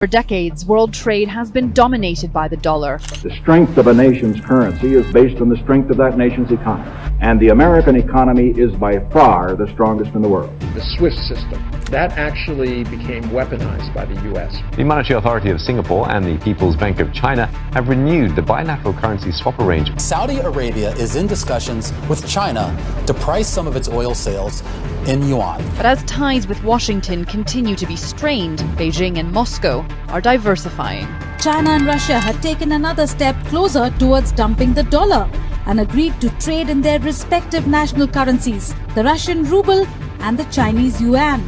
For decades, world trade has been dominated by the dollar. The strength of a nation's currency is based on the strength of that nation's economy. And the American economy is by far the strongest in the world. The SWIFT system, that actually became weaponized by the U.S. The Monetary Authority of Singapore and the People's Bank of China have renewed the bilateral currency swap arrangement. Saudi Arabia is in discussions with China to price some of its oil sales in yuan. But as ties with Washington continue to be strained, Beijing and Moscow are diversifying. China and Russia had taken another step closer towards dumping the dollar and agreed to trade in their respective national currencies, the Russian ruble and the Chinese yuan.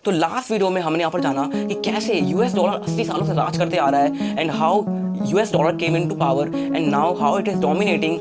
तो last video में हमने यहाँ पर जाना कि कैसे US dollar 80 सालों से राज करते आ रहा है and how US dollar came into power and now how it is dominating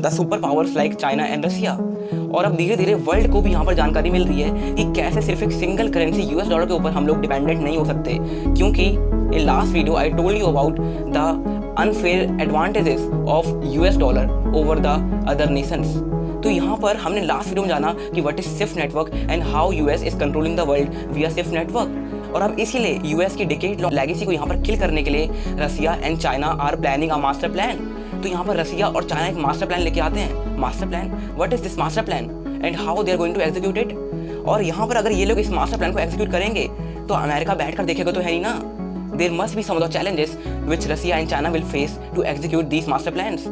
the super powers like China and Russia. और अब धीरे धीरे वर्ल्ड को भी यहाँ पर जानकारी मिल रही है कि कैसे सिर्फ एक सिंगल करेंसी यूएस डॉलर के ऊपर हम लोग डिपेंडेंट नहीं हो सकते, क्योंकि in last video I told you about the unfair advantages of US dollar over the other Nations. तो यहाँ पर हमने लास्ट वीडियो में जाना कि what is Swift network and how US is controlling the world विया स्विफ्ट नेटवर्क। और अब इसीलिए यूएस की डिकेड लॉन्ग लेगेसी को यहाँ पर किल करने के लिए Russia and China are planning a master plan. तो यहाँ पर रसिया और चाइना एक मास्टर प्लान लेके आते हैं। Master plan, what is this master plan and how they are going to execute it. और यहाँ पर अगर ये लोग इस मास्टर प्लान को एग्जीक्यूट करेंगे तो अमेरिका बैठकर देखेगा तो है नहीं ना। There must be some of the challenges which Russia and China will face to execute these master plans.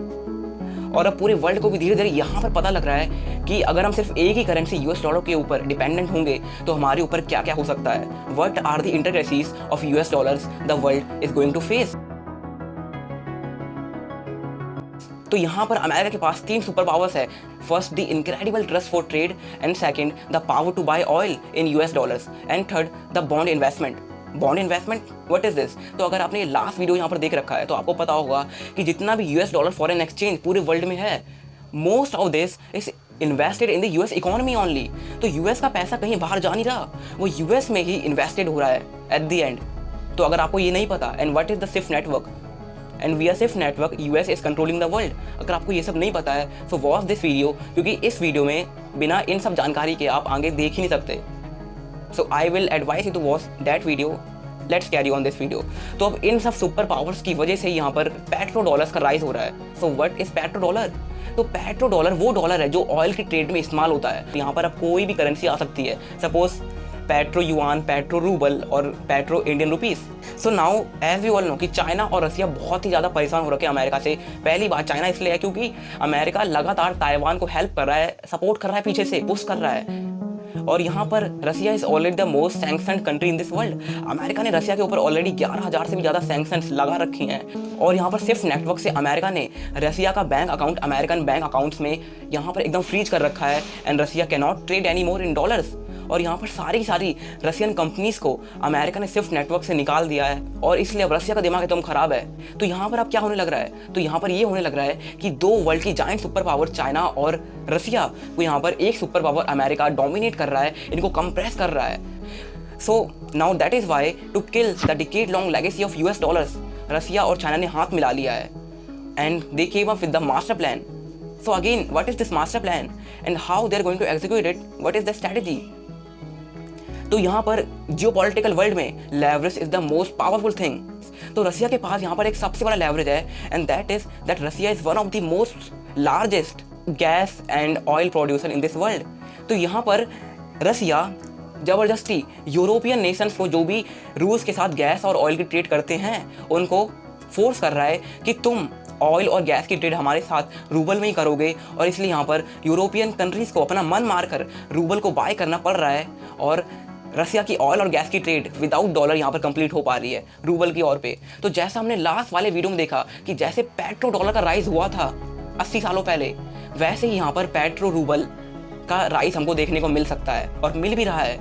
और अब पूरे वर्ल्ड को भी धीरे धीरे यहाँ पर पता लग रहा है कि अगर हम सिर्फ एक ही करेंसी यूएस डॉलर के ऊपर डिपेंडेंट होंगे तो हमारे ऊपर क्या क्या हो सकता है। What are the intricacies of US dollars the world is going to face. तो यहाँ पर अमेरिका के पास 3 सुपर पावर्स है। First the incredible trust for trade and second the power to buy oil in US dollars and third the bond investment. Bond investment, what is this. तो अगर आपने last video यहाँ पर देख रखा है तो आपको पता होगा कि जितना भी यूएस डॉलर फॉरेन एक्सचेंज पूरे वर्ल्ड में है, most of this is invested in the US economy only. तो यूएस का पैसा कहीं बाहर जा नहीं रहा, वो यूएस में ही इन्वेस्टेड हो रहा है एट द एंड। तो अगर आपको ये नहीं पता and what is the SWIFT network and we are SWIFT network US is controlling the world, अगर आपको ये सब नहीं पता है सो वॉच दिस वीडियो, क्योंकि इस वीडियो में बिना इन सब जानकारी के आप आगे देख ही नहीं सकते। So I will advice you to watch that video. Let's carry on this video. तो अब इन सब सुपर पावर्स की वजह से यहाँ पर पेट्रो डॉलर्स का राइज हो रहा है। So what is petro dollar. तो पेट्रो डॉलर वो डॉलर है जो ऑयल की ट्रेड में इस्तेमाल होता है। यहाँ पर अब कोई भी करेंसी आ सकती है, suppose petro yuan, petro ruble और petro Indian rupees. So now as you all know कि चाइना और रसिया बहुत ही ज़्यादा परेशान हो रखे हैं अमेरिका से। पहली बात चाइना इसलिए है क्योंकि अमेरिका लगातार ताइवान को हेल्प कर रहा है, सपोर्ट कर रहा है, पीछे से पुश कर रहा है। और यहाँ पर Russia is already the most sanctioned country in this world. America ने रसिया के ऊपर ऑलरेडी 11,000 से भी ज़्यादा सैंक्शंस लगा रखी हैं। और यहाँ पर स्विफ्ट नेटवर्क से अमेरिका ने रसिया का bank account American bank accounts में यहाँ पर एकदम फ्रीज कर रखा है and Russia can not trade any more in dollars. और यहाँ पर सारी रशियन कंपनीज को अमेरिका ने स्विफ्ट नेटवर्क से निकाल दिया है और इसलिए अब रसिया का दिमाग एकदम खराब है। तो यहाँ पर अब क्या होने लग रहा है, तो यहाँ पर ये होने लग रहा है कि दो वर्ल्ड की जाइंट सुपर पावर चाइना और रसिया को यहाँ पर एक सुपर पावर अमेरिका डोमिनेट कर रहा है, इनको कंप्रेस कर रहा है। So now that is why to kill the decade long legacy of US dollars Russia और चाइना ने हाथ मिला लिया है and they came up with the master plan. So again what is this master plan and how they are going to execute it, what is the strategy. तो यहाँ पर geopolitical world में leverage is the most powerful thing. तो Russia के पास यहाँ पर एक सबसे बड़ा लेवरेज है and that is that Russia is one of the most largest gas and oil producer in this world. तो यहाँ पर रसिया जबरदस्ती यूरोपियन नेशंस को जो भी रूस के साथ गैस और ऑयल की ट्रेड करते हैं उनको फोर्स कर रहा है कि तुम ऑयल और गैस की ट्रेड हमारे साथ रूबल में ही करोगे। और इसलिए यहाँ पर यूरोपियन कंट्रीज़ को अपना मन मारकर रूबल को बाय करना पड़ रहा है और रसिया की ऑयल और गैस की ट्रेड विदाउट डॉलर यहाँ पर कंप्लीट हो पा रही है रूबल की ओर पे। तो जैसा हमने लास्ट वाले वीडियो में देखा कि जैसे पेट्रो डॉलर का राइज हुआ था 80 सालों पहले, वैसे ही यहाँ पर पेट्रो रूबल का राइज हमको देखने को मिल सकता है और मिल भी रहा है।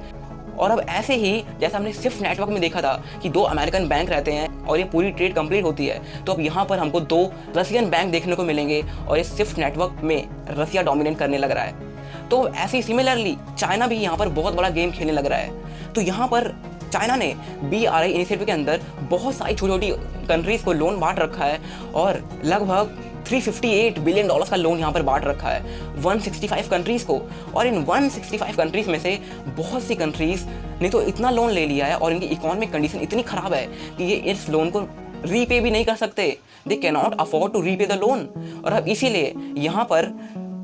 और अब ऐसे ही जैसा हमने स्विफ्ट नेटवर्क में देखा था कि 2 अमेरिकन बैंक रहते हैं और ये पूरी ट्रेड कंप्लीट होती है, तो अब यहाँ पर हमको 2 रसियन बैंक देखने को मिलेंगे और इस स्विफ्ट नेटवर्क में रसिया डोमिनेट करने लग रहा है। तो ऐसे ही सिमिलरली चाइना भी यहाँ पर बहुत बड़ा गेम खेलने लग रहा है। तो यहाँ पर चाइना ने BRI इनिशिएटिव के अंदर बहुत सारी छोटी छोटी कंट्रीज़ को लोन बांट रखा है और लगभग $358 बिलियन का लोन यहाँ पर बांट रखा है 165 कंट्रीज को। और इन 165 कंट्रीज में से बहुत सी कंट्रीज ने तो इतना लोन ले लिया है और इनकी इकोनॉमिक कंडीशन इतनी खराब है कि ये इस लोन को रीपे भी नहीं कर सकते। They can not afford to repay the loan. और अब इसीलिए यहाँ पर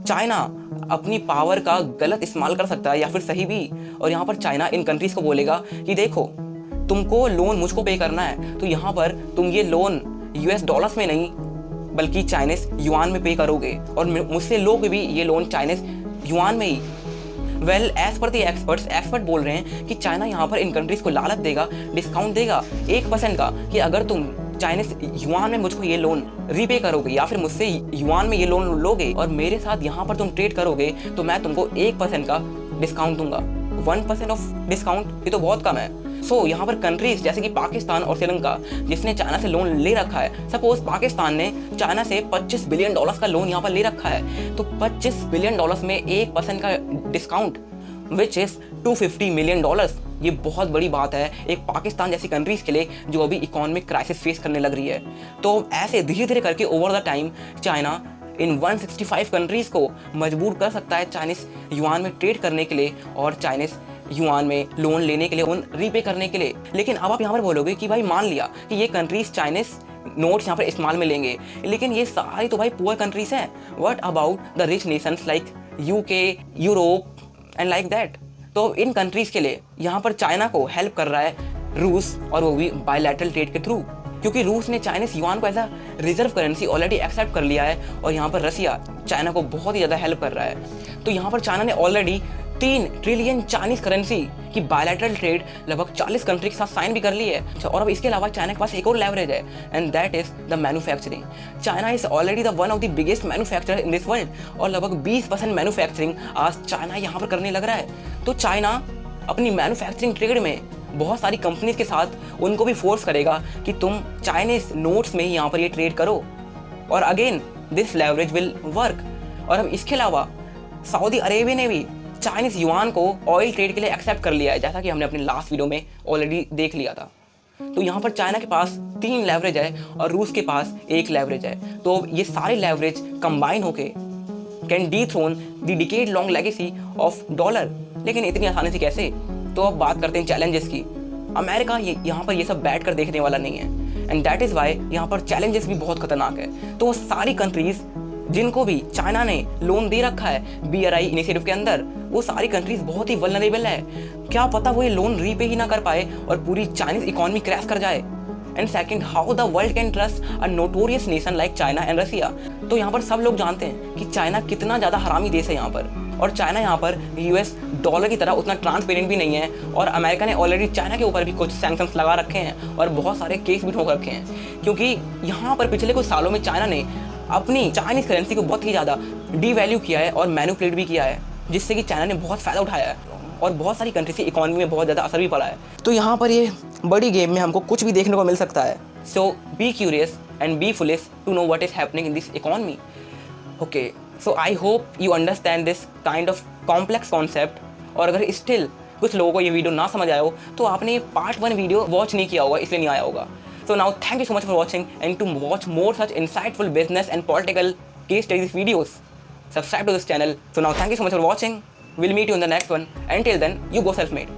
चाइना अपनी पावर का गलत इस्तेमाल कर सकता है या फिर सही भी। और यहाँ पर चाइना इन कंट्रीज को बोलेगा कि देखो तुमको लोन मुझको पे करना है तो यहाँ पर तुम ये लोन US डॉलर्स में नहीं बल्कि चाइनीज युआन में पे करोगे और मुझसे लोगे भी ये लोन चाइनीज युआन में ही। Well as per the expert बोल रहे हैं कि चाइना यहाँ पर इन कंट्रीज को लालच देगा, डिस्काउंट देगा 1% का कि अगर तुम चाइनीज युआन में मुझको ये लोन रीपे करोगे या फिर मुझसे युआन में ये लोन लोगे और मेरे साथ यहाँ पर तुम ट्रेड करोगे तो मैं तुमको 1% का डिस्काउंट दूंगा। 1% ऑफ डिस्काउंट ये तो बहुत कम है। सो यहाँ पर कंट्रीज जैसे कि पाकिस्तान और श्रीलंका जिसने चाइना से लोन ले रखा है, सपोज पाकिस्तान ने चाइना से $25 बिलियन का लोन यहाँ पर ले रखा है तो $25 बिलियन में 1% का डिस्काउंट विच इज $250 मिलियन। ये बहुत बड़ी बात है एक पाकिस्तान जैसी कंट्रीज के लिए जो अभी इकोनॉमिक क्राइसिस फेस करने लग रही है। तो ऐसे धीरे धीरे करके over the time China in 165 countries को मजबूर कर सकता है चाइनीज युआन में ट्रेड करने के लिए और चाइनीज युआन में लोन लेने के लिए, लोन रीपे करने के लिए। लेकिन अब आप यहाँ पर बोलोगे कि भाई मान लिया कि ये कंट्रीज चाइनीज नोट्स यहाँ पर इस्तेमाल में लेंगे लेकिन ये सारी तो भाई पुअर कंट्रीज हैं। What about the rich Nations like UK, Europe and like that. तो इन कंट्रीज के लिए यहाँ पर चाइना को हेल्प कर रहा है रूस और वो भी बायलैटरल ट्रेड के थ्रू, क्योंकि रूस ने चाइनीज युआन को as a reserve currency already accept कर लिया है और यहाँ पर रसिया चाइना को बहुत ही ज़्यादा हेल्प कर रहा है। तो यहाँ पर चाइना ने ऑलरेडी 3 ट्रिलियन चाइनीज करेंसी की बायलैटरल ट्रेड लगभग 40 कंट्री के साथ साइन भी कर ली है। और अब इसके अलावा चाइना के पास एक और लेवरेज है and that is the manufacturing. China is already the one of the biggest manufacturer in this world और लगभग 20% मैन्युफैक्चरिंग आज चाइना यहाँ पर करने लग रहा है। तो चाइना अपनी मैन्युफैक्चरिंग ट्रेड में बहुत सारी कंपनीज के साथ उनको भी फोर्स करेगा कि तुम चाइनीज नोट्स में ही यहाँ पर ये ट्रेड करो और again this leverage will work. और अब इसके अलावा सऊदी अरेबिया ने भी चाइनीज युआन को ऑयल ट्रेड के लिए एक्सेप्ट कर लिया है, जैसा कि हमने अपने लास्ट वीडियो में ऑलरेडी देख लिया था। तो यहाँ पर चाइना के पास 3 लेवरेज है और रूस के पास 1 लेवरेज है। तो ये सारे लेवरेज कंबाइन होके can dethrone the decade long legacy of dollar. लेकिन इतनी आसानी से कैसे? तो अब बात करते हैं चैलेंजेस की। अमेरिका यहाँ पर ये सब बैठ कर देखने वाला नहीं है एंड दैट इज वाई यहाँ पर चैलेंजेस भी बहुत खतरनाक है। तो वो सारी कंट्रीज जिनको भी चाइना ने लोन दे रखा है BRI इनिशिएटिव के अंदर, वो सारी कंट्रीज बहुत ही वल्नरेबल है। क्या पता वो ये लोन रीपे ही ना कर पाए और पूरी चाइनीज इकोनॉमी क्रैश कर जाए। And second, how the world can trust a notorious nation like China and Russia. तो यहाँ पर सब लोग जानते हैं कि चाइना कितना ज़्यादा हरामी देश है यहाँ पर, और चाइना यहाँ पर US डॉलर की तरह उतना ट्रांसपेरेंट भी नहीं है। और अमेरिका ने ऑलरेडी चाइना के ऊपर भी कुछ सैंक्शंस लगा रखे हैं और बहुत सारे केस भी ठोक रखे हैं, क्योंकि यहाँ पर पिछले कुछ सालों में चाइना ने अपनी चाइनीज करेंसी को बहुत ही ज़्यादा डीवैल्यू किया है और मैनिपुलेट भी किया है, जिससे कि चाइना ने बहुत फ़ायदा उठाया है और बहुत सारी कंट्रीज की इकोनॉमी में बहुत ज़्यादा असर भी पड़ा है। तो यहाँ पर ये बड़ी गेम में हमको कुछ भी देखने को मिल सकता है। So be curious and be foolish to know what is happening in this economy. Okay, so I hope you understand this kind of complex concept. और अगर स्टिल कुछ लोगों को ये वीडियो ना समझ आया हो तो आपने पार्ट 1 वीडियो वॉच नहीं किया होगा, इसलिए नहीं आया होगा। So now thank you so much for watching, and to watch more such insightful business and political case studies videos, subscribe to this channel. So now thank you so much for watching. We'll meet you in the next one. Until then, you go self-made.